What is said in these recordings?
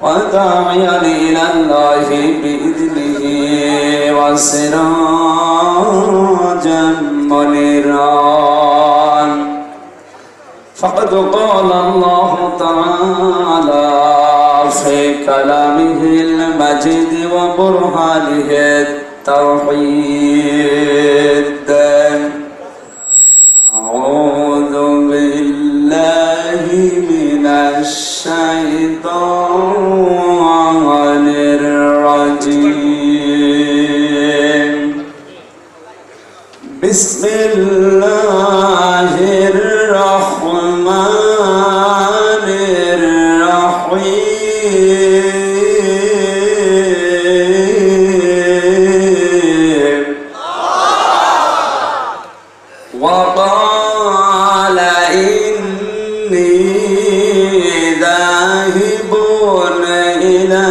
وداعيا إلى الله بإذنه وسراجا منيرا فقد قال الله تعالى في كلامه المجيد وبرهانه التوحيد أعوذ بالله من الشيطان الرجيم بسم الله الرحمن الرحيم وقال إني ذاهب إلى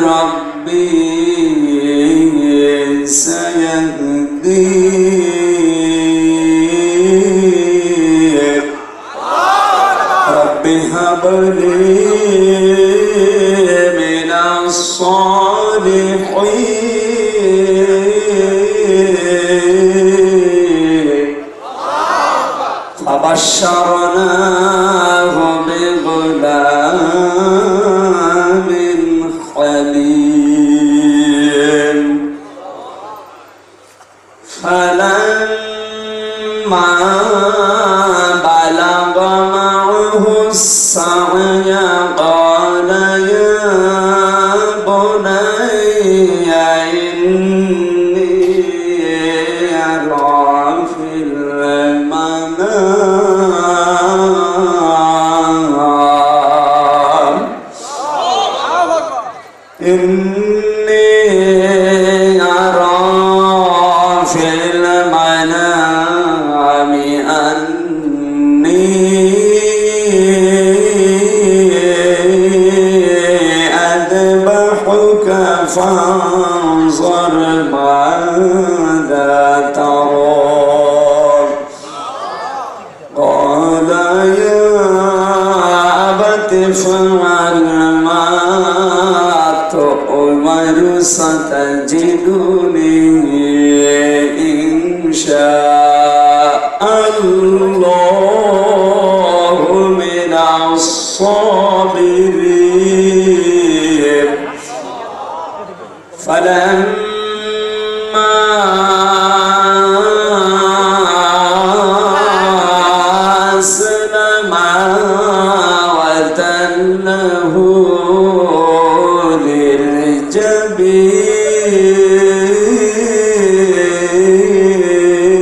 ربي سيهدين رب هب لي من الصالحين فبشرناه بغلام حليم فلما بلغ معه السعي قال يا بني إني أرى في المنام إني أرى في المنام أني أذبحك فانظر ماذا ترى قال يا أبت افعل ما تؤمر ستجدني إن شاء الله من الصابرين فلما أسلما وتله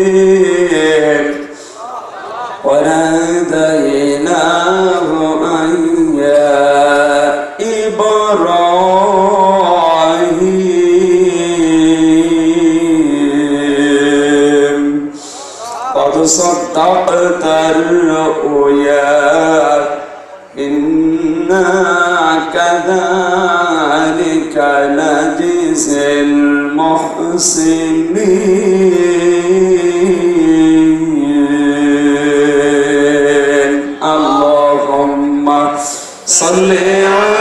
للجبين وناديناه أن يا إبراهيم قد صدقت الرؤيا إنا كذلك نجزي المحسنين اللهم صل على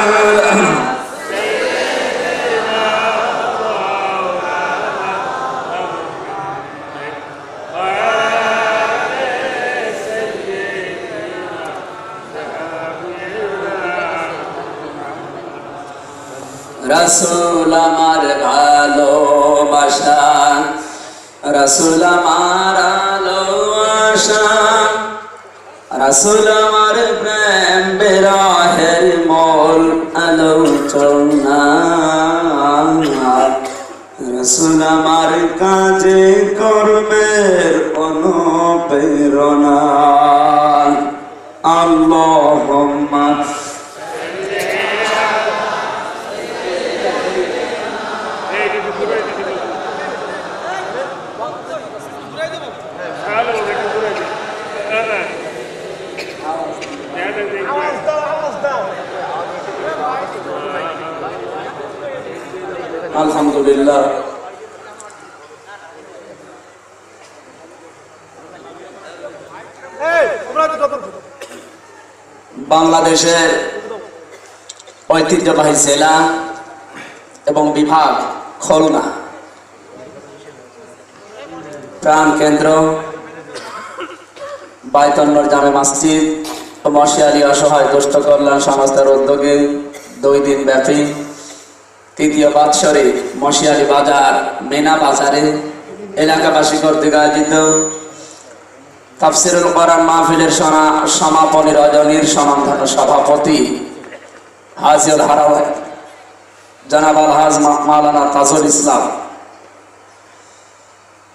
রসুল আমার ভালোবাসা রসুল আমার ভালোবাসা রসুল আমার প্রেম বিরহের মূল আলোচনা রসুল আমার কাজে কর্মের অনুপ্রেরণা আল্লাহুম্মা আলহামদুলিল্লাহ বাংলাদেশের ঐতিহ্যবাহী জেলা এবং বিভাগ খুলনা, প্রাণ কেন্দ্র বাইতুন্নুর জামে মসজিদ ও মশিয়ালী অসহায় দুস্থ কল্যাণ সংস্থার উদ্যোগে 2 দিন ব্যাপী তৃতীয় বাৎসরিক মশিয়ালী বাজার মেনা বাজারে এলাকাবাসী কর্তৃক আয়োজিত তাফসিরুল কোরআন মাহফিলের সমাপনী রজনীর সমাধান সভাপতি হাজিউল হারাম জনাব আলহাজ মাওলানা তাজুল ইসলাম,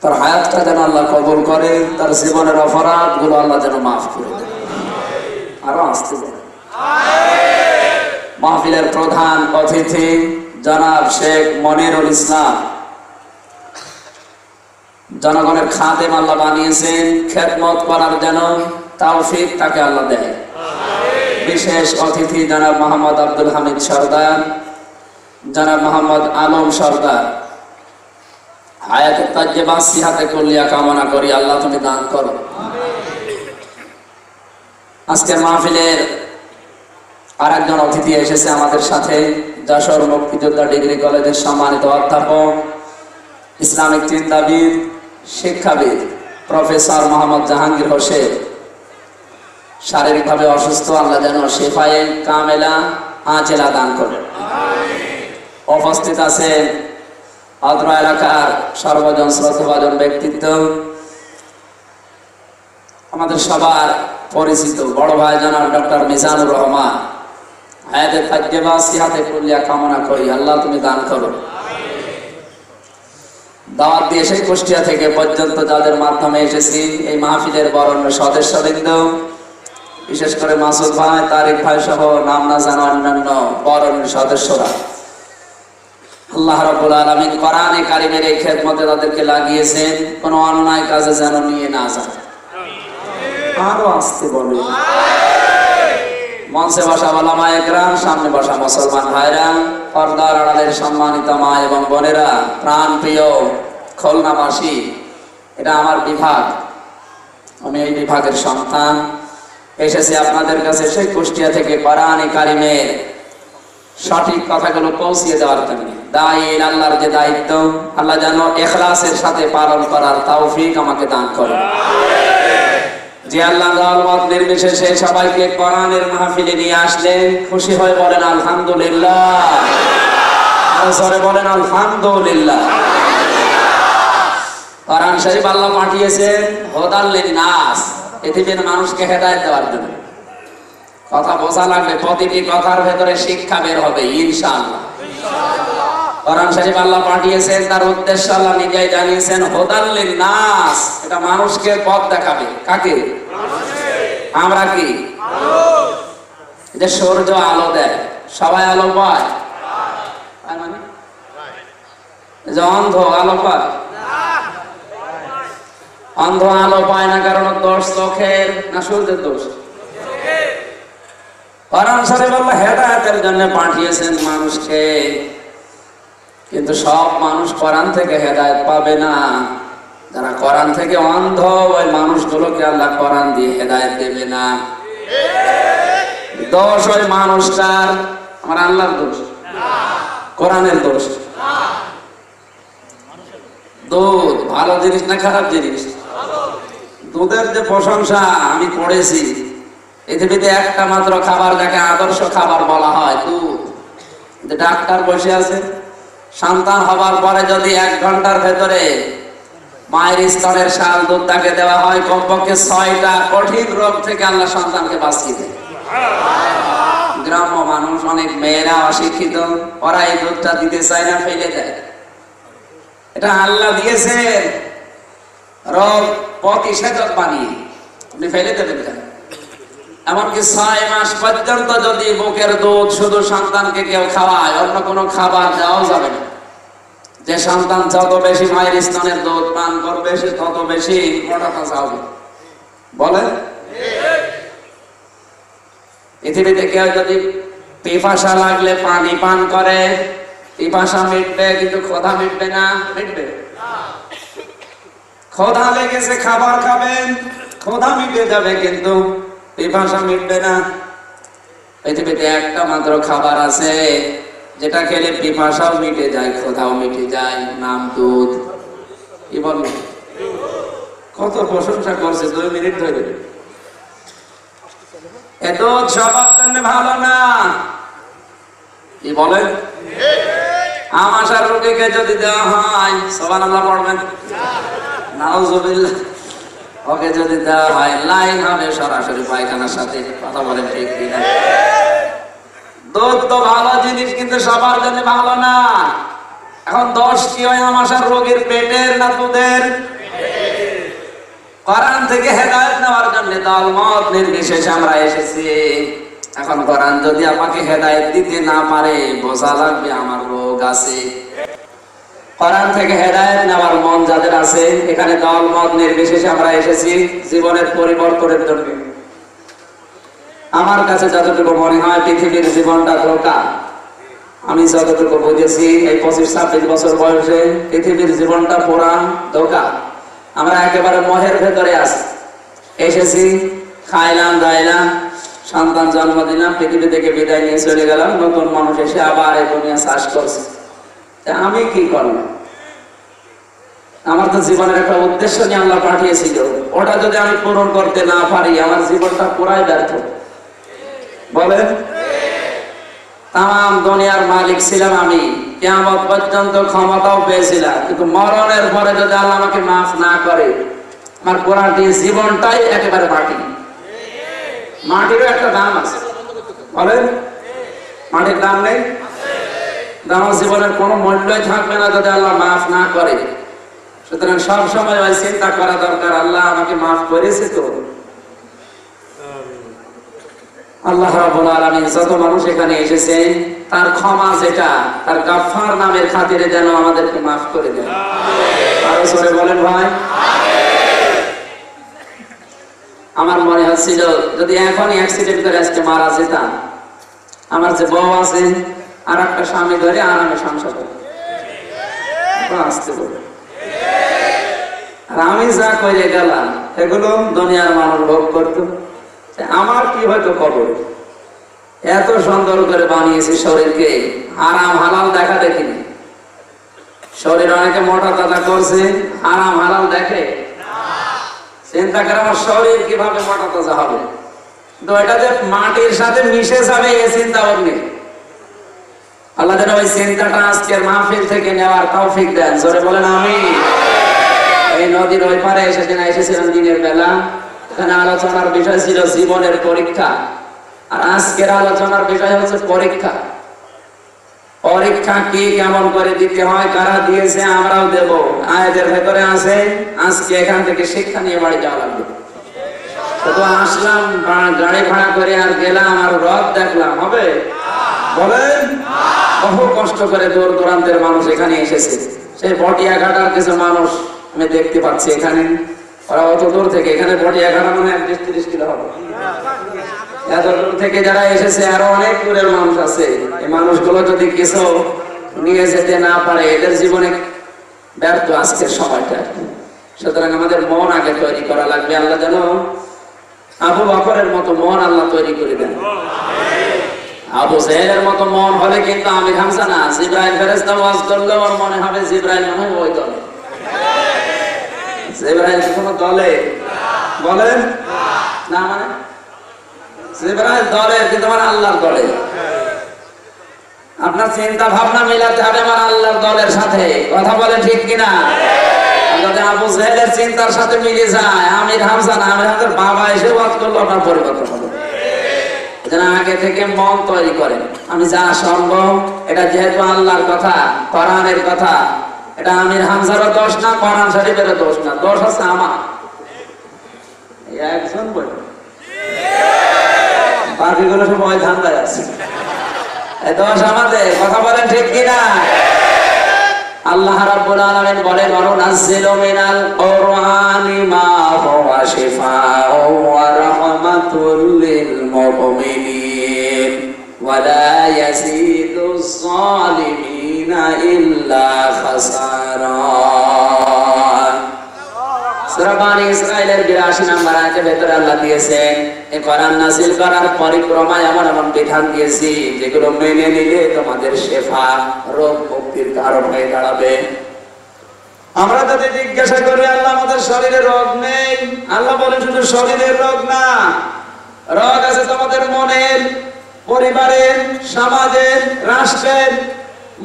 তার হায়াতটা যেন আল্লাহ কবুল করে, তার জীবনের অপরাধগুলো আল্লাহ যেন মাফ করে দেন। আরো আসতে বলেন। মাহফিলের প্রধান অতিথি জনাব শেখ মনিরুল ইসলাম, জনগণের খাদেম আল্লাহ বানিয়েছেন, খেদমত করার যেন তৌফিক তাকে আল্লাহ দেয়। বিশেষ অতিথি জনাব মোহাম্মদ আব্দুল হামিদ সরদার, জনাব মোহাম্মদ আলম সরদার, হায়াতে তাজ্জেবা সিহাতে কুল্লিয়া কামনা করি, আল্লাহ তুমি দান করো। আজকের মাহফিলের আরেকজন অতিথি এসেছে আমাদের সাথে, যশোর মুক্তিযোদ্ধা ডিগ্রি কলেজের সম্মানিত অধ্যাপক, ইসলামিক চিন্তাবিদ, শিক্ষাবিদ প্রফেসর মোহাম্মদ জাহাঙ্গীর হোসেন। শারীরিকভাবে অসুস্থ, আল্লাহ যেন শিফায়ে কামেলা আজেলা দান করেন। উপস্থিত আছেন অত্র এলাকার সর্বজন শ্রদ্ধাভাজন ব্যক্তিত্ব, আমাদের সবার পরিচিত বড় ভাই জনাব ডক্টর মিজানুর রহমান, হায়াতে তাজ্জেবা সিহাতে কুল্লিয়া কামনা করি, আল্লাহ তুমি দান করো। দাওয়াত দিয়ে সেই কুষ্টিয়া থেকে পর্যন্ত যাদের মাধ্যমে এসেছি এই মাহফিলের বরণ্য সদস্যবৃন্দ, বিশেষ করে মাসুদ ভাই, তারিক ভাই সহ নাম না জানা অন্যান্য বরণ্য সদস্যরা, আল্লাহ রাব্বুল আলামিন কোরআনে কারীমের এই খেদমতে তাদেরকে লাগিয়েছেন, কোনো অন্যায় কাজে যেন নিয়ে না যায়। আরো আসতে বলে। মঞ্চে বসা ওলামা একরাম, সামনে বসা মুসলমান ভাইরা, পর্দার আড়ালের সম্মানিত মা এবং বোনেরা, প্রাণ প্রিয় খুলনাবাসী, এটা আমার বিভাগ, আমি এই বিভাগের সন্তান। এসেছি আপনাদের কাছে সেই কুষ্টিয়া থেকে কোরআনে কারীমের সঠিক কথাগুলো পৌঁছিয়ে দেওয়ার জন্য। দায়ীর আল্লাহর যে দায়িত্ব, আল্লাহ যেন ইখলাসের সাথে পালন করার তৌফিক আমাকে দান করে। যে আল্লাহ রহমত নির্বিশেষে সবাইকে কোরআনের মাহফিলে নিয়ে আসলেন, খুশি হয়ে বলেন আলহামদুলিল্লাহ, জোরে বলেন আলহামদুলিল্লাহ। কোরআন শরীফ আল্লাহ পাঠিয়েছেন হুদাল লিন-নাস, পৃথিবীর মানুষকে হেদায়েত দেওয়ার জন্য। কথা বোঝা লাগবে, প্রতিটি কথার ভেতরে শিক্ষা বের হবে ইনশাআল্লাহ। কোরআন শরীফ আল্লাহ পাঠিয়েছেন, তার উদ্দেশ্য আল্লাহ নিজেই জানিয়েছেন হুদাল লিন-নাস, এটা মানুষকে পথ দেখাবে। কাকে? আমরা কি? যে সূর্য আলো দেয়, সবাই আলো পায়? মানে যে অন্ধ আলো পায়? অন্ধ আলো পায় না, কারণ দোষ চোখের না সূর্যের দোষ? কোরআন শরীফ আল্লাহ হেদায়েতের জন্য পাঠিয়েছেন মানুষকে, কিন্তু সব মানুষ কোরআন থেকে হেদায়েত পাবে না। যারা কোরআন থেকে অন্ধ, ওই মানুষগুলোকে আল্লাহ কোরআন দিয়ে হেদায়েত দেবে না। দোষ ওই মানুষটার, আমার আল্লাহর দোষ? কোরআনের দোষ? দুধ ভালো জিনিস না খারাপ জিনিস? দুধের যে প্রশংসা আমি পড়েছি, পৃথিবীতে একটা মাত্র খাবার যাকে আদর্শ খাবার বলা হয়, দুধ। ডাক্তার বসে আছে, সন্তান হবার পরে যদি 1 ঘন্টার ভেতরে মায়ের স্তনের শাল দুধ তাকে দেওয়া হয়, কমপক্ষে 6টা কঠিন রোগ থেকে আল্লাহ সন্তানকে বাঁচিয়ে দেয়। গ্রাম্য মানুষ, অনেক মেয়েরা অশিক্ষিত, ওরা এই দুধটা দিতে চায় না, ফেলে দেয়। এটা আল্লাহ দিয়েছে রোগ প্রতিষেধক বানিয়ে, আপনি ফেলে দেবেন কেন? এমনকি 6 মাস পর্যন্ত যদি বুকের দুধ শুধু সন্তানকে কেউ খাওয়ায়, অন্য কোনো খাবার দেওয়াও যাবে না। যে সন্তান যত বেশি মায়ের স্তনের দুধ পান করবে, সে তত বেশি মোটা যাবে। বলেন? পৃথিবীতে কেউ যদি পিপাসা লাগলে পানি পান করে, পিপাসা মিটবে, কিন্তু ক্ষুধা মিটবে না? মিটবে? ক্ষুধা লেগেছে, খাবার খাবেন, ক্ষুধা মিটে যাবে, কিন্তু পিপাসা মিটবে না। পৃথিবীতে একটা মাত্র খাবার আছে যেটা খেলে পিপাসাও মিটে যায়, ক্ষুধাও মিটে যায়, নাম দুধ। কি বলবো, কত প্রশংসা করছে 2 মিনিট ধরে। এত সবার জন্য ভালো না, কি বলেন? আমাশার রোগীকে যদি দেওয়া হয়, সুবহানাল্লাহ পড়বেন, নাউজুবিল্লাহ, ওকে যদি দেওয়া হয় লাইন হবে সরাসরি পায়খানার সাথে। কথা বলেন ঠিক কিনা? দুধ তো ভালো জিনিস, কিন্তু সবার জন্য ভালো না। এখন দোষ কি হয় আমাশার রোগীর পেটের না দুধের? কোরআন থেকে হেদায়েত নেওয়ার জন্য দলমত নির্বিশেষে আমরা এসেছি। এখন কোরআন যদি আমাকে হেদায়েত দিতে না পারে, বোঝা লাগবে আমার রোগ আছে। কোরআন থেকে হেদায়েত নেওয়ার মন যাদের আছে, এখানে দলমত নির্বিশেষে আমরা এসেছি জীবনের পরিবর্তনের জন্য। আমার কাছে যতটুকু মনে হয় পৃথিবীর জীবনটা ধোঁকা। আমি যতটুকু বুঝেছি এই 25-26 বছর বয়সে পৃথিবীর জীবনটা পুরা ধোঁকা। আমরা একেবারে মোহের ভেতরে আছি। এসেছি, খাইলাম দাইলাম, সন্তান জন্ম দিলাম, পৃথিবী থেকে বিদায় নিয়ে চলে গেলাম, নতুন মানুষ এসে আবার এই দুনিয়া চাষ করছে। আমি কি করলাম? আমার তো জীবনের একটা উদ্দেশ্য নিয়ে আল্লাহ পাঠিয়েছিল, ওটা যদি আমি পূরণ করতে না পারি আমার জীবনটা পুরাই ব্যর্থ। বলেন, তাম দুনিয়ার মালিক ছিলাম আমি, কিয়ামত পর্যন্ত ক্ষমতাও পেয়েছিলাম, কিন্তু মরণের পরে যদি আল্লাহ আমাকে মাফ না করে, আমার পুরাটি জীবনটাই একেবারে মাটি। মাটিরও একটা দাম আছে, বলেন, মাটির দাম নেই? আমার জীবনের কোনো মূল্যই থাকবে না যদি আল্লাহ মাফ না করে। সুতরাং সব সময় ওই চিন্তা করা দরকার, আল্লাহ আমাকে মাফ করেছে তো। আল্লাহ রাব্বুল আলামিন যত মানুষ এখানে এসেছে তার ক্ষমা যেটা, তার গাফফার নামের খাতিরে যেন আমাদেরকে মাফ করে দেন। আরো জোরে বলেন ভাই। আমার মনে হচ্ছিল যদি এখনই অ্যাক্সিডেন্ট করে আজকে মারা যেতাম, আমার যে বউ আছে আর একটা স্বামী ধরে আরামে সংসার করে আসতে বলে। আর আমি যা করে গেলাম এগুলো দুনিয়ার মানুষ ভোগ করতো, আমার কি হয়তো খবর? এত সুন্দর করে বানিয়েছি শরীরকে, হারাম হালাল দেখা দেখিনি। শরীর অনেকে মোটা তাজা করছে, হারাম হালাল দেখে? চিন্তা করে আমার শরীর কিভাবে মোটা তাজা হবে? তো এটা যে মাটির সাথে মিশে যাবে এ চিন্তা ওর নেই। আল্লাহ যেন ওই চিন্তাটা আজকের মাহফিল থেকে নেওয়ার তৌফিক দেন। জোরে বলেন আমিন। এই নদীর ওই পারে এসেছিলাম দিনের বেলা, এখানে আলোচনার বিষয় ছিল জীবনের পরীক্ষা। আর আজকের আলোচনার বিষয় হচ্ছে পরীক্ষা। পরীক্ষা কি কেমন করে দিতে হয়, কারা দিয়েছে, আমরাও দেব। আয়াতের ভেতরে আছে, আজকে এখান থেকে শিক্ষা নিয়ে বাড়ি যাওয়া লাগবে। তো আসলাম গাড়ি ভাড়া করে আর গেলাম আর রথ দেখলাম, হবে? বলেন, বহু কষ্ট করে দূর দূরান্তের মানুষ এখানে এসেছে। সেই বটিয়াঘাটার কিছু মানুষ আমি দেখতে পাচ্ছি এখানে, ওরা অত দূর থেকে, এখানে বটিয়াঘাটা মানে 30 কিলো হবে। এত দূর থেকে যারা এসেছে আরো অনেক দূরের মানুষ আছে। এই মানুষগুলো যদি কিছু নিয়ে যেতে না পারে, এদের জীবনে ব্যর্থ আজকের সময়টা। সুতরাং আমাদের মন আগে তৈরি করা লাগবে। আল্লাহ যেন আবু বকরের মতো মন আল্লাহ তৈরি করে দেন। আবু জাহেলের মতো মন হলে কিন্তু আমির হামজা না, জিবরাইল ফেরেশতা ওয়াজ করলে ওর মনে হবে জিবরাইল মনে হয় ওই দলে। জিবরাইল কোনো দলে? বলেন না, মানে জিবরাইল দলের, কিন্তু আমার আল্লাহর দলে। আপনার চিন্তা ভাবনা মিলাতে হবে আমার আল্লাহর দলের সাথে। কথা বলে ঠিক কিনা? যদি আবু জাহেলের চিন্তার সাথে মিলে যায়, আমির হামজা না, আমির হামজার বাবা এসে ওয়াজ করলো, আপনার পরিবর্তন হবে। যেন আগে থেকে মন তৈরি করেন, আমি যা সম্ভব, এটা যেহেতু আল্লাহর কথা, কোরআনের কথা, এটা আমির হামজারও দোষ না, কোরআন শরীফেরও দোষ না, দোষ হচ্ছে আমার। একজন বলে বাকিগুলো সব ওই ধান্দায় আছে, এই দোষ আমাদের। কথা বলেন ঠিক কিনা? আল্লাহ রাব্বুল আলামিন বলেন, ওয়ানুনাজ্জিলু মিনাল কুরআনি মা হুয়া শিফাউ ওয়া রাহমাতুল লিল মুমিনিন ওয়া লা ইয়াজিদুজ যালিমিনা ইল্লা খাসারা। সূরা বনী ইসরাঈলের 82 নম্বর আয়াতের ভেতরে আল্লাহ দিয়েছেন এই কোরআন নাযিল করার পরিক্রমায় এমন এমন বিধান দিয়েছি যেগুলো মেনে নিলে তোমাদের শেফা, রোগ মুক্তির কারণ হয়ে দাঁড়াবে। আমরা যদি জিজ্ঞাসা করি আল্লাহ আমাদের শরীরে রোগ নেই, আল্লাহ বলেন শুধু শরীরের রোগ না, রোগ আছে তোমাদের মনের, পরিবারের, সমাজের, রাষ্ট্রের।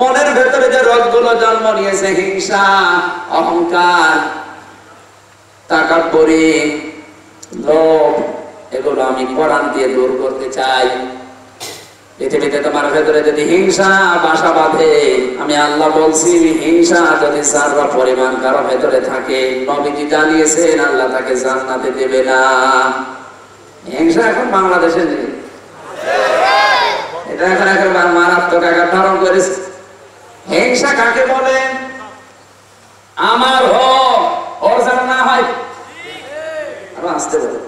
মনের ভেতরে যে রোগগুলো জন্ম নিয়েছে, হিংসা, অহংকার, তাকাব্বুরি, লোভ, এগুলো আমি কোরআন দিয়ে দূর করতে চাই। পৃথিবীতে তোমার ভেতরে যদি হিংসা বাসা বাঁধে, আমি আল্লাহ বলছি হিংসা যদি সারা পরিমাণ কারো ভেতরে থাকে, নবীজি জানিয়েছেন আল্লাহ তাকে জান্নাতে দেবে না। হিংসা এখন বাংলাদেশে নেই, এটা এখন একেবারে মারাত্মক আকার ধারণ করেছে। হিংসা কাকে বলে? আমার হোক, ওর যেন না হয়। আরো আসতে বলে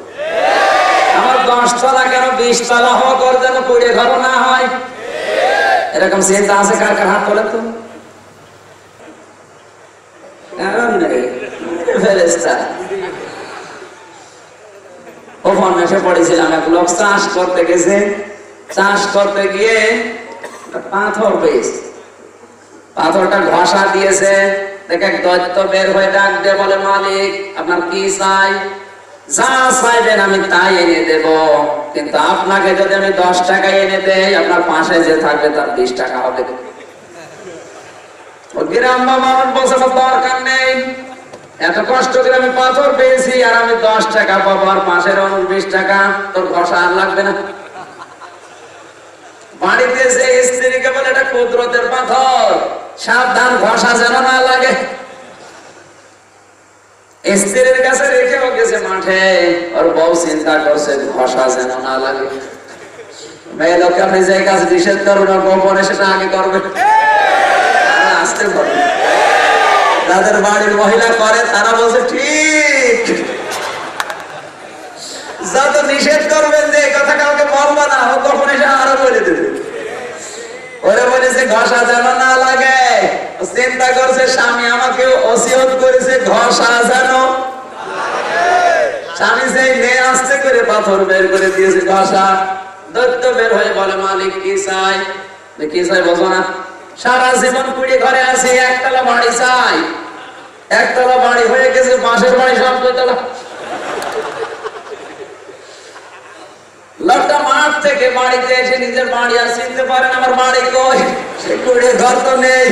আমার 10 তলা কেন 20 তলা হোক, ওর যেন পড়ে ঘর না হয়। এরকম চিন্তা আছে কার কার? হাত তোলেন তো। কারণ নেই, ফেরেশতা। ওখান এসে পড়েছিলাম, এক লোক চাষ করতে গেছে, চাষ করতে গিয়ে পাথর পেয়েছে, পাথরটা ঘষা দিয়েছে, দেখে দৈত্য বের হয়ে ডাক দিয়ে বলে, মালিক আপনার কি চাই? যা চাইবেন আমি তাই এনে দেব, কিন্তু আপনাকে যদি আমি 10 টাকা এনে দেই, আপনার পাশে যে থাকবে তার 20 টাকা হবে। ও গ্রাম্য মানুষ বলছে দরকার নেই, এত কষ্ট করে আমি পাথর পেয়েছি আর আমি 10 টাকা পাবো, আর পাশের 20 টাকা, তোর ঘষা আর লাগবে না। বাড়িতে এসে স্ত্রীকে বলে এটা কুদরতের পাথর, সাবধান ঘষা যেন না লাগে। স্ত্রীর কাছে রেখে ও গেছে মাঠে, ওর বউ চিন্তা করছে ঘষা যেন না লাগে। মেয়ে লোককে আপনি যে কাজ নিষেধ করবেন, গোপনে সেটা আগে করবে, আসতে পারবে। যাদের বাড়ির মহিলা করে তারা বলছে ঠিক, যত নিষেধ করবেন যে কথা কাউকে বলবা না, ও কখন এসে আরো বলে দেবে। ওরে বলেছে ঘষা যেন না লাগে, চিন্তা করছে স্বামী আমাকে ওসিয়ত করেছে ঘষা যেন স্বামী সেই মেয়ে আসতে করে পাথর বের করে দিয়েছে ঘষা। দৈত্য বের হয়ে বলে, মালিক কি চাই? কি চাই বোঝো না? সারা জীবন কুড়ি ঘরে আছি, একতলা বাড়ি চাই। একতলা বাড়ি হয়ে গেছে, বাঁশের বাড়ি সব 2 তলা। লোকটা মাঠ থেকে বাড়িতে এসে নিজের বাড়ি আর চিনতে পারেন, আমার বাড়ি কই? সে কুড়ে ঘর তো নেই।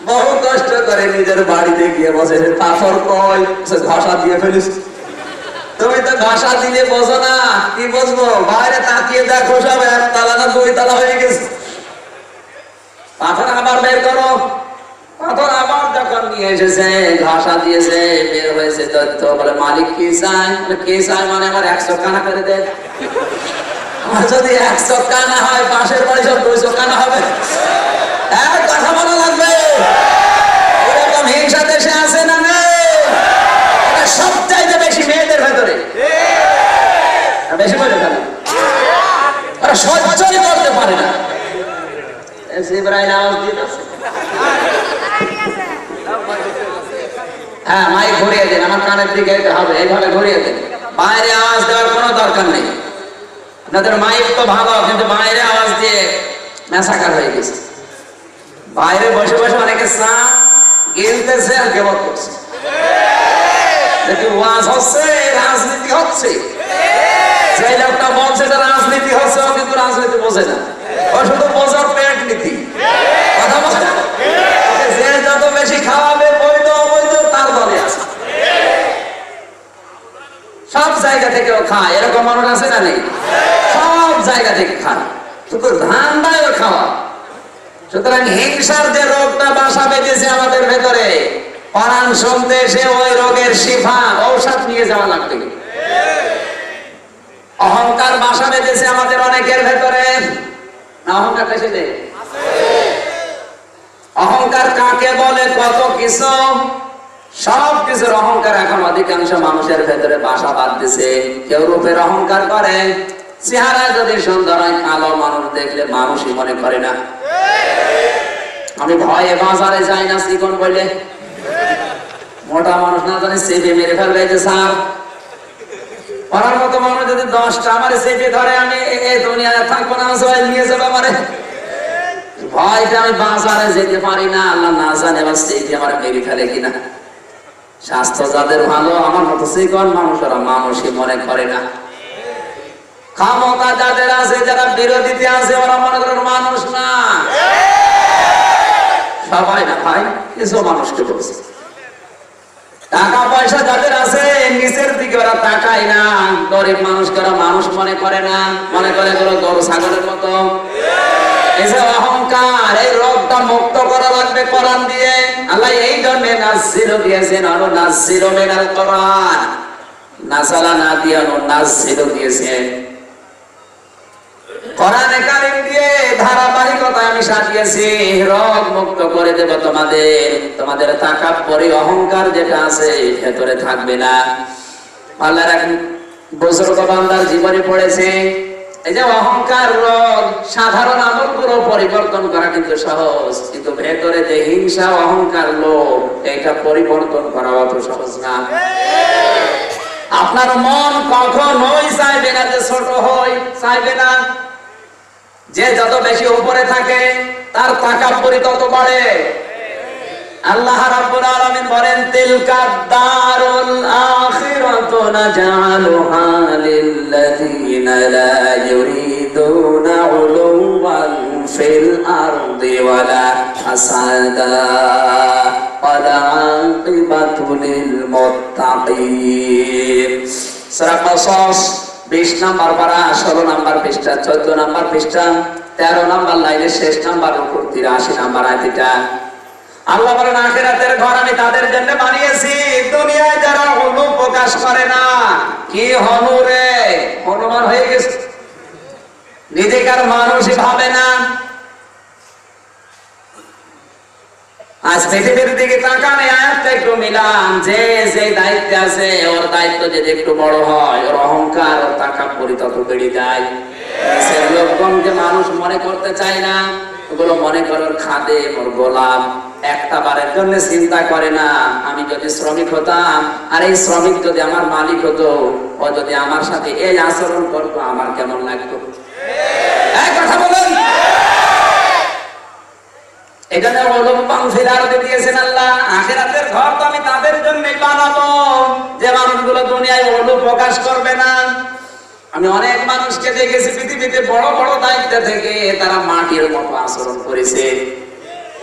বহু কষ্ট করে নিজের বাড়িতে গিয়ে বসে, পাথর কই? সে ঘষা দিয়ে ফেলিস। তুমি তো ঘষা দিলে বোঝো না, কি বুঝবো? বাইরে তাকিয়ে দেখো সব 1 তলা না 2 তলা হয়ে গেছে। পাথর আবার বের করো। পাথর আবার যখন নিয়ে এসেছে, ঘষা দিয়েছে, বের হয়েছে দৈত্য বলে, মালিক কি চাই? কি চাই মানে আমার 100 কানা করে দে। আমার যদি 100 কানা হয়, পাশের বাড়ি সব 200 কানা হবে। এক কথা বলা লাগবে। এরকম হিংসা দেশে আছে না নেই? এটা সবচাইতে বেশি মেয়েদের ভেতরে, বেশি বলে কেন? ওরা সহ্যই করতে পারে না। হ্যাঁ, মাইক ঘুরিয়ে দেন, আমার কানের দিকে হবে, এইভাবে ঘুরিয়ে দেন। বাইরে আওয়াজ দেওয়ার কোনো দরকার নেই। আপনাদের মাইক তো ভালো, কিন্তু বাইরে আওয়াজ দিয়ে মেসাকার হয়ে গেছে। বাইরে বসে বসে অনেকে চা গিলতেছে আর গেবত করছে। ওয়াজ হচ্ছে, রাজনীতি হচ্ছে। যে লোকটা বলছে যে রাজনীতি হচ্ছে, ও কিন্তু রাজনীতি বোঝে না, ও শুধু বোঝার পেট নীতি। কথা বলে যে যত বেশি খাওয়াবে, বৈধ অবৈধ তার দলে আছে। সব জায়গা থেকে ও খায়, এরকম মানুষ আছে না নেই? সব জায়গা থেকে খায়, শুধু ধান দেয় ও খাওয়া। সুতরাং হিংসার যে রোগটা বাসা বেঁধেছে আমাদের ভেতরে, কোরআন শুনতে এসে ওই রোগের শিফা, ঔষধ নিয়ে যাওয়া লাগবে। অহংকার বাসা বেঁধেছে আমাদের অনেকের ভেতরে, না অহংকার এসে নেই? অহংকার কাকে বলে? কত কিছু, সব কিছুর অহংকার এখন অধিকাংশ মানুষের ভেতরে বাসা বাঁধতেছে। কেউ রূপের অহংকার করে, চেহারা যদি সুন্দর হয়, কালো মানুষ দেখলে মানুষই মনে করে না। আমি ভয়ে বাজারে যাই না চিকন বলে, মোটা মানুষ না জানি চেপে মেরে ফেলবে যে স্যার পড়ার মতো মানুষ যদি 10টা আমার চেপে ধরে আমি এই দুনিয়ায় থাকবো না, সবাই নিয়ে যাবে আমারে। ভয়টা আমি বাজারে যেতে পারি না, আল্লাহ না জানে আবার চেপে আমার মেরে ফেলে কিনা। স্বাস্থ্য যাদের ভালো আমার মতো চিকন মানুষেরা মানুষই মনে করে না। ক্ষমতা যাদের আছে, যারা বিরোধীতে আছে, ওরা মনে করেন মানুষ না। সবাই না ভাই, কিছু মানুষকে বলছে। টাকা পয়সা যাদের আছে নিচের দিকে ওরা তাকায় না, গরিব মানুষকে ওরা মানুষ মনে করে না, মনে করে গরু ছাগলের মতো। এই যে অহংকার, এই রোগটা মুক্ত করা লাগবে কোরআন দিয়ে। আল্লাহ এই জন্য নাযিলু দিয়েছেন, আরো নাযিলু মিনাল কোরআন, নাযালা না দিয়ে নাযিলু দিয়েছেন। কোরআনে কারীম দিয়ে ধারাবাহিকতায় আমি সাজিয়েছি, রোগ মুক্ত করে দেব তোমাদের। তোমাদের তাকাব্বুরি অহংকার যেটা আছে ভেতরে থাকবে না। আল্লাহর এক বুজুর্গ বান্দার জীবনে পড়েছে এই যে অহংকার রোগ। সাধারণ আমলগুলো পরিবর্তন করা কিন্তু সহজ, কিন্তু ভেতরে যে হিংসা অহংকার লোভ, এটা পরিবর্তন করা অত সহজ না। আপনার মন কখনোই চাইবে না যে ছোট হই, চাইবে না। যে যত বেশি উপরে থাকে তার তাকাব্বুরি তত বাড়ে। আল্লাহ রাব্বুল আলামিন বলেন, তিলকা দারুল আখিরাতু নাজআলুহা লিল্লাযীনা লা ইউরিদুনা উলুওয়ান ফিল আরদি ওয়ালা হাসাদা ওয়াল আকিবাতু লিল মুত্তাকিন। সূরা কসস 20 নম্বর পারা 16 নম্বর পৃষ্ঠা, 14 নম্বর পৃষ্ঠা, 13 নম্বর লাইনের শেষ নাম্বার উপর 83 নম্বর আয়াতটা। আল্লাহ বলেন, আখিরাতের ঘর আমি তাদের জন্য বানিয়েছি দুনিয়ায় যারা হনু প্রকাশ করে না। কি হনু রে? হনুমান হয়ে গেছে, নিজেকার মানুষই ভাবে না। আজ পৃথিবীর দিকে তাকান, আয়াতটা একটু মিলান। যে যে দায়িত্বে আছে ওর দায়িত্ব যদি একটু বড় হয়, ওর অহংকার ওর তাকাব্বুরি তত বেড়ে যায়। সে লোকগণকে মানুষ মনে করতে চায় না, ওগুলো মনে করে ওর খাদেম, ওর গোলাম। একটা বারের জন্য চিন্তা করে না আমি যদি শ্রমিক হতাম আর এই শ্রমিক যদি আমার মালিক হতো, ও যদি আমার সাথে এই আচরণ করতো আমার কেমন লাগতো। এক কথা বলেন। এখানে ওলুম্পাং ফিল আরদি দিয়েছেন আল্লাহ। আখিরাতের ঘর তো আমি তাদের জন্যই বানাবো যে মানুষগুলো দুনিয়ায় ওলু প্রকাশ করবে না। আমি অনেক মানুষকে দেখেছি পৃথিবীতে বড় বড় দায়িত্ব থেকে তারা মাটির মতো আচরণ করেছে।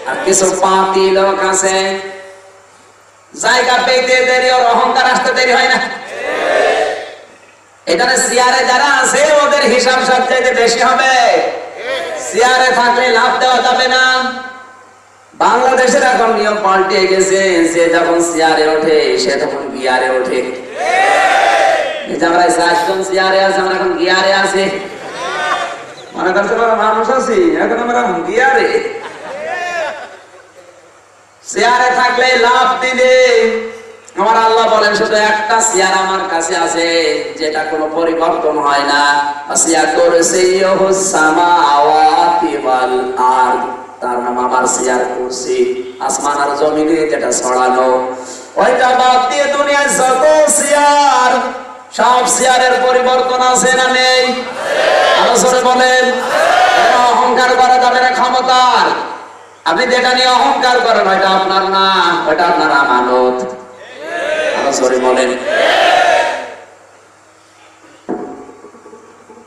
আর কিছু পাপী লোক আছে, জায়গা পেতে দেরি, ওর অহংকার আসতে দেরি হয় না। এখানে চেয়ারে যারা আছে ওদের হিসাব সবচেয়ে বেশি হবে। চেয়ারে থাকলে লাভ দেওয়া যাবে না। বাংলাদেশের এখন নিয়ম পাল্টে গেছে, যে যখন চেয়ারে ওঠে সে তখন গিয়ারে ওঠে। আমরা 4 জন চেয়ারে আছে, আমরা এখন গিয়ারে আছি। মনে করছে মানুষ আছি, এখন আমরা গিয়ারে। চেয়ারে থাকলে লাভ দিলে আমার আল্লাহ বলেন, শুধু একটা চেয়ার আমার কাছে আছে যেটা কোনো পরিবর্তন হয় না। আসিয়া করেছে সামাওয়াতি ওয়াল আরদ, তার নাম আমার চেয়ার কুরসি। আসমান আর জমিনে যেটা ছড়ানো, ওইটা বাদ দিয়ে দুনিয়ার যত চেয়ার, সব চেয়ারের পরিবর্তন আছে না নেই? আলোচনা বলেন। অহংকার করা যাবে না ক্ষমতার। আপনি যেটা নিয়ে অহংকার করেন ওইটা আপনার না, ওইটা আপনার আমানত। আলোচনা বলেন।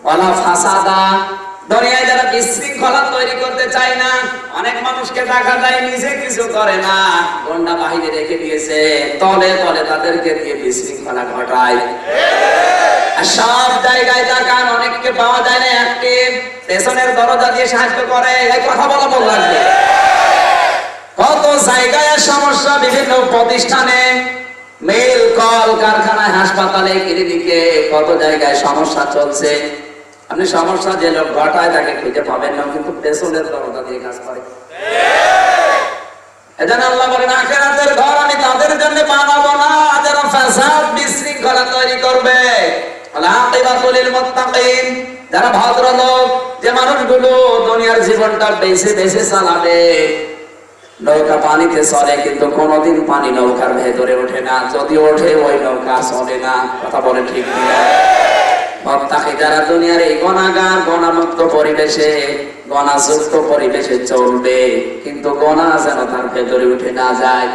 ওয়ালা ফাসাদা, দুনিয়ায় যারা বিশৃঙ্খলা তৈরি করতে চায় না, অনেক মানুষকে দেখা যায় নিজে কিছু করে না, গন্ডা বাহিনী রেখে দিয়েছে, তলে তলে তাদেরকে দিয়ে বিশৃঙ্খলা ঘটায়। আর সব জায়গায় তাকান, অনেককে পাওয়া যায় না অ্যাক্টিভ, পেছনের দরজা দিয়ে সাহায্য করে। এই কথা বলা বল লাগবে। কত জায়গায় সমস্যা, বিভিন্ন প্রতিষ্ঠানে, মিল, কল কারখানায়, হাসপাতালে, ক্লিনিকে, কত জায়গায় সমস্যা চলছে। আপনি সমস্যা যে লোক ঘটায় তাকে খুঁজে পাবেন না, কিন্তু পেছনের দরজা দিয়ে কাজ করে। এজন্য আল্লাহ বলেন, আখিরাতের ঘর আমি তাদের জন্য বানাবো না যারা ফাসাদ বিশৃঙ্খলা তৈরি করবে। ওয়াল আকিবাতু লিল মুত্তাকিন, যারা ভদ্রলোক, যে মানুষগুলো দুনিয়ার জীবনটা বেছে বেছে চালাবে। নৌকা পানিতে চলে কিন্তু কোনোদিন পানি নৌকার ভেতরে ওঠে না, যদি ওঠে ওই নৌকা চলে না। কথা বলে ঠিক কিনা? মুত্তাকি যারা দুনিয়ার এই গুনাহগার, গুনাহমুক্ত পরিবেশে, গুনাহযুক্ত পরিবেশে চলবে, কিন্তু গুনাহ যেন তার ভেতরে উঠে না যায়।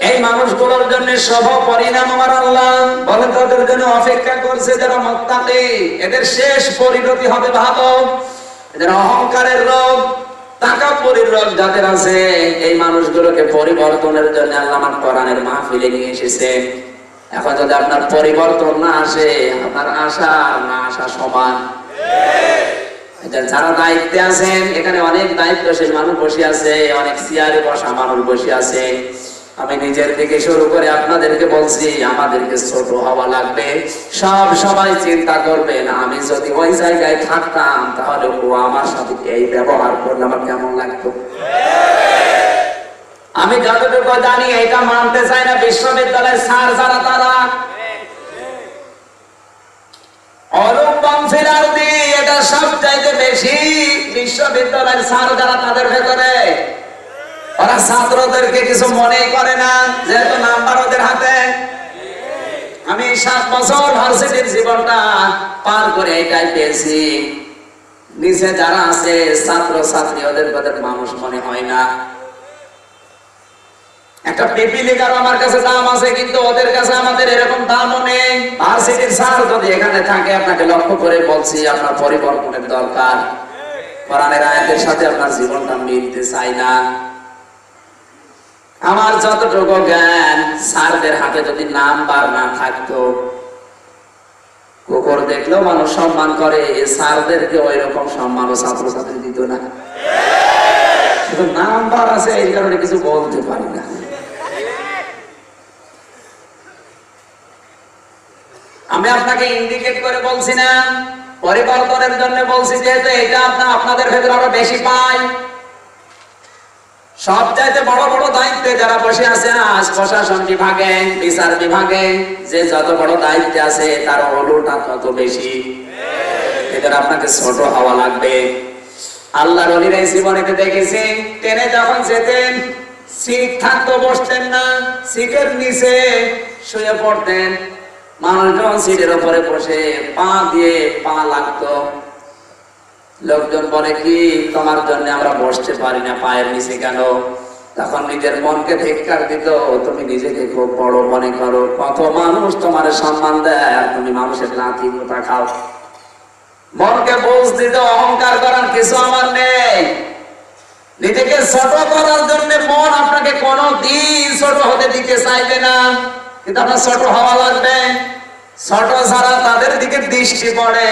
এই মানুষগুলোর জন্য শুভ পরিণাম আমার আল্লাহ বলে তাদের জন্য অপেক্ষা করছে, যারা মুত্তাকি। এদের শেষ পরিণতি হবে ভালো। এদের অহংকারের রোগ, তাকাব্বুরের রোগ যাদের আছে, এই মানুষগুলোকে পরিবর্তনের জন্য আল্লাহ আমার কোরআনের মাহফিলে নিয়ে এসেছে। এখন যদি আপনার পরিবর্তন না আসে, আপনার আশা না আসা সমান। যারা দায়িত্বে আছেন, এখানে অনেক দায়িত্বশীল মানুষ বসে আছে, অনেক চেয়ারে বসা মানুষ বসে আছে। আমি নিজের থেকে শুরু করে আপনাদেরকে বলছি, আমাদেরকে ছোট হওয়া লাগবে। সবাই চিন্তা করবেন, আমি যদি ওই জায়গায় থাকতাম তাহলে ও আমার সাথে এই ব্যবহার করলে আমার কেমন লাগতো। আমি যতটুকু জানি এটা মানতে চাই না বিশ্ববিদ্যালয়ের স্যার যারা, তারা এটা সবচাইতে বেশি বিশ্ববিদ্যালয়ের স্যার যারা, তাদের ভেতরে ওরা ছাত্রদেরকে কিছু মনেই করে না, যেহেতু নাম্বার ওদের হাতে। আমি 7 বছর ভার্সিটির জীবনটা পার করে এটাই পেয়েছি, নিচে যারা আছে ছাত্র ছাত্রী, ওদের মানুষ মনে হয় না। একটা পিপিলিকার আমার কাছে দাম আছে, কিন্তু ওদের কাছে আমাদের এরকম দামও নেই। ভার্সিটির স্যার যদি এখানে থাকে, আপনাকে লক্ষ্য করে বলছি, আপনার পরিবর্তনের দরকার। কোরআনের আয়াতের সাথে আপনার জীবনটা মিলতে চাই না। আমার যতটুকু জ্ঞান, স্যারদের হাতে যদি নাম্বার না থাকতো, কুকুর দেখলেও মানুষ সম্মান করে, স্যারদেরকে ওই রকম সম্মান ও ছাত্রছাত্রী দিত না। শুধু নাম্বার আছে এই কারণে কিছু বলতে পারি না। আমি আপনাকে ইন্ডিকেট করে বলছি না, পরিবর্তনের জন্য বলছি, যেহেতু এটা আপনাদের ভেতরে আরো বেশি পাই। সবচাইতে বড় বড় দায়িত্বে যারা বসে আছে আজ, প্রশাসন বিভাগে, বিচার বিভাগে, যে যত বড় দায়িত্বে আছে তার অলুটা তত বেশি। এদের আপনাকে ছোট হওয়া লাগবে। আল্লাহর ওলিরা জীবনেতে দেখেছি, ট্রেনে যখন যেতেন সিট থাকতো, বসতেন না, সিটের নিচে শুয়ে পড়তেন। মানুষজন সিটের উপরে বসে পা দিয়ে পা লাগতো। লোকজন বলে কি, তোমার জন্য আমরা বসতে পারি না, পায়ের নিচে কেন? তখন নিজের মনকে ধিক্কার দিত, তুমি নিজেকে খুব বড় মনে করো, কত মানুষ তোমার সম্মান দেয় আর তুমি মানুষের লাথি গোটা খাও। মনকে বুঝ দিত, অহংকার করার কিছু আমার নেই। নিজেকে ছোট করার জন্য মন আপনাকে কোনদিন ছোট হতে দিতে চাইবে না, কিন্তু আপনার ছোট হওয়া লাগবে। ছোট ছাড়া তাদের দিকে দৃষ্টি পড়ে,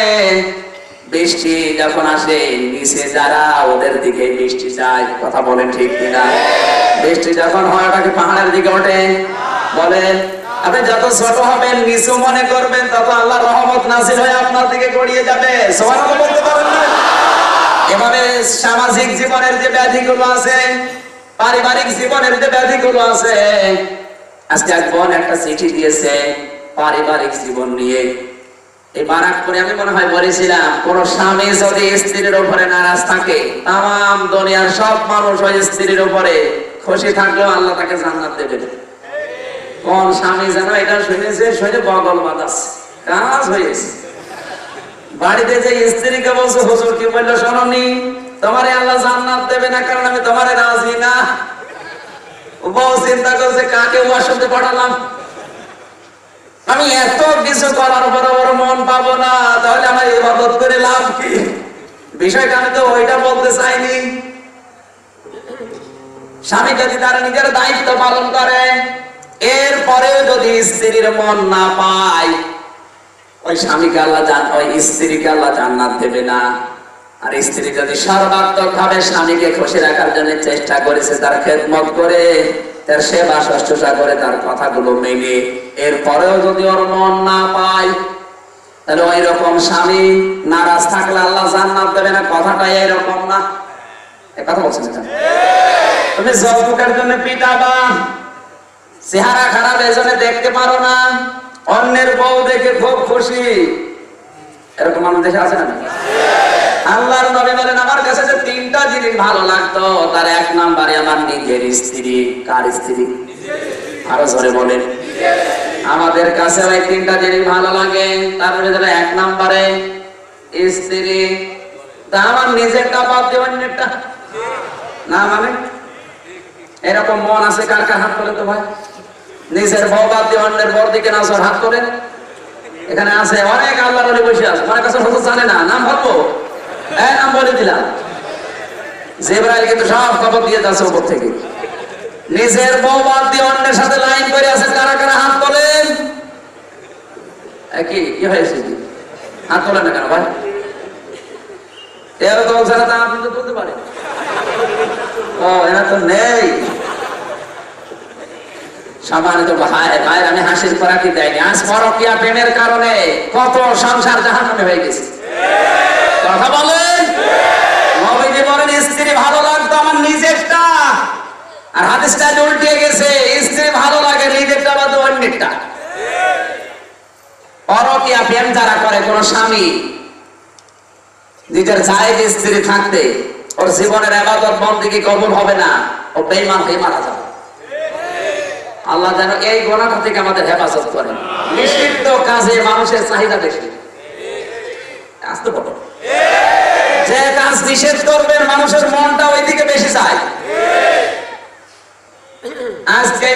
বৃষ্টি যখন আসে নিচে যারা, ওদের দিকে বৃষ্টি যায়। কথা বলেন ঠিক কিনা? বৃষ্টি যখন হয় ওটাকে পাহাড়ের দিকে ওঠে। বলেন, আপনি যত ছোট হবেন, নিচু মনে করবেন, তত আল্লাহর রহমত নাযিল হয়ে আপনার দিকে গড়িয়ে যাবে। সুবহানাল্লাহ বলতে পারেন না? এভাবে সামাজিক জীবনের যে ব্যাধিগুলো আছে, পারিবারিক জীবনের যে ব্যাধিগুলো আছে, আজকে এক বোন একটা চিঠি দিয়েছে পারিবারিক জীবন নিয়ে। এই বারাকপুরে আমি মনে হয় বলেছিলাম, কোন স্বামী যদি স্ত্রীর উপরে নারাজ থাকে, তাম দুনিয়ার সব মানুষ ওই স্ত্রীর উপরে খুশি থাকলেও আল্লাহ তাকে জান্নাত দেবে। কোন স্বামী যেন এটা শুনেছে, শুনে বগল বাতাস কাজ হয়েছে। বাড়িতে যে স্ত্রীকে বলছে, হুজুর কি বললো শোনোনি, তোমারে আল্লাহ জান্নাত দেবে না, কারণ আমি তোমারে রাজি না। বউ চিন্তা করছে, কাকে ওয়াশরুমে পাঠালাম, আমি এত কিছু করার পর ওর মন পাবো না, তাহলে আমার ইবাদত করে লাভ কি? বিষয়টা আমি তো ওইটা বলতে চাইনি। স্বামী যদি তার নিজের দায়িত্ব পালন করে, এরপরে যদি স্ত্রীর মন না পায়, ওই স্বামীকে আল্লাহ ওই স্ত্রীকে আল্লাহ জান্নাত দেবে না। আর স্ত্রী যদি সর্বাত্মক ভাবে স্বামীকে খুশি রাখার জন্য চেষ্টা করেছে, তার খেদমত করে, তার সেবা শুশ্রূষা করে, তার কথাগুলো মেনে, এরপরেও যদি ওর মন না পায়, তাহলে ওই রকম স্বামী নারাজ থাকলে আল্লাহ জান্নাত দেবে না। কথাটা এরকম না। এই কথা বলছেন না? তুমি যৌতুকের জন্য পিটাবা, চেহারা খারাপ এজন্য দেখতে পারো না, অন্যের বউ দেখে খুব খুশি, এরকম মানুষ দেশে আছে না? আল্লাহর নবী বলেন আমার কাছে যে তিনটা জিনিস ভালো লাগতো তার এক নাম্বারে আমার নিজের স্ত্রী। কার স্ত্রী? আরো জোরে বলেন। আমাদের কাছে ওই তিনটা জিনিস ভালো লাগে, তার ভিতরে এক নাম্বারে স্ত্রী। তা আমার নিজেরটা বাদ দিয়ে অন্যেরটা না, মানে এরকম মন আছে কার কার? হাত তোলেন তো ভাই। নিজের বউ বাদ দিয়ে অন্যের বর দিকে না হাত তোলেন। এখানে আছে অনেক আল্লাহর ওলি বসে আছে, মনে কাছে হুজুর জানে না, নাম বলবো? নাম বলে দিলাম। জিবরাইল কিন্তু সব খবর দিয়ে যাচ্ছে উপর থেকে। নিজের বউ বাদ দিয়ে অন্যের সাথে লাইন করে আছে, কারা কারা হাত তোলেন? কি হয়েছে? হাত তোলেন না কেন ভাই? এরা তো যারা তা আপনি তো বলতে পারেন। ও এরা তো নেই। সম্মানিত ভাই, আমি হাসির খোরাকি দেয়নি। আজ পরকীয়া প্রেমের কারণে কত সংসার জাহান্নামে হয়ে গেছে। কথা বলেন। নবীজি বলেন স্ত্রী ভালো লাগতো আমার নিজেরটা, আর হাদিসটা উল্টে গেছে, স্ত্রী ভালো লাগে নিজেরটা বা অন্যেরটা। পরকীয়া প্রেম যারা করে, কোন স্বামী নিজের জায়েজ স্ত্রী থাকতে ওর জীবনের ইবাদত বন্দেগী কবুল হবে না, ও বেঈমান হয়ে মারা যাবে। আল্লাহ যেন এই গুনাহ থেকে আমাদের হেফাজত করেন। নিষিদ্ধ কাজে মানুষের চাহিদা বেশি। আসতে বলো, যে কাজ নিষেধ করবেন মানুষের মনটা ওইদিকে বেশি চায়। আজকে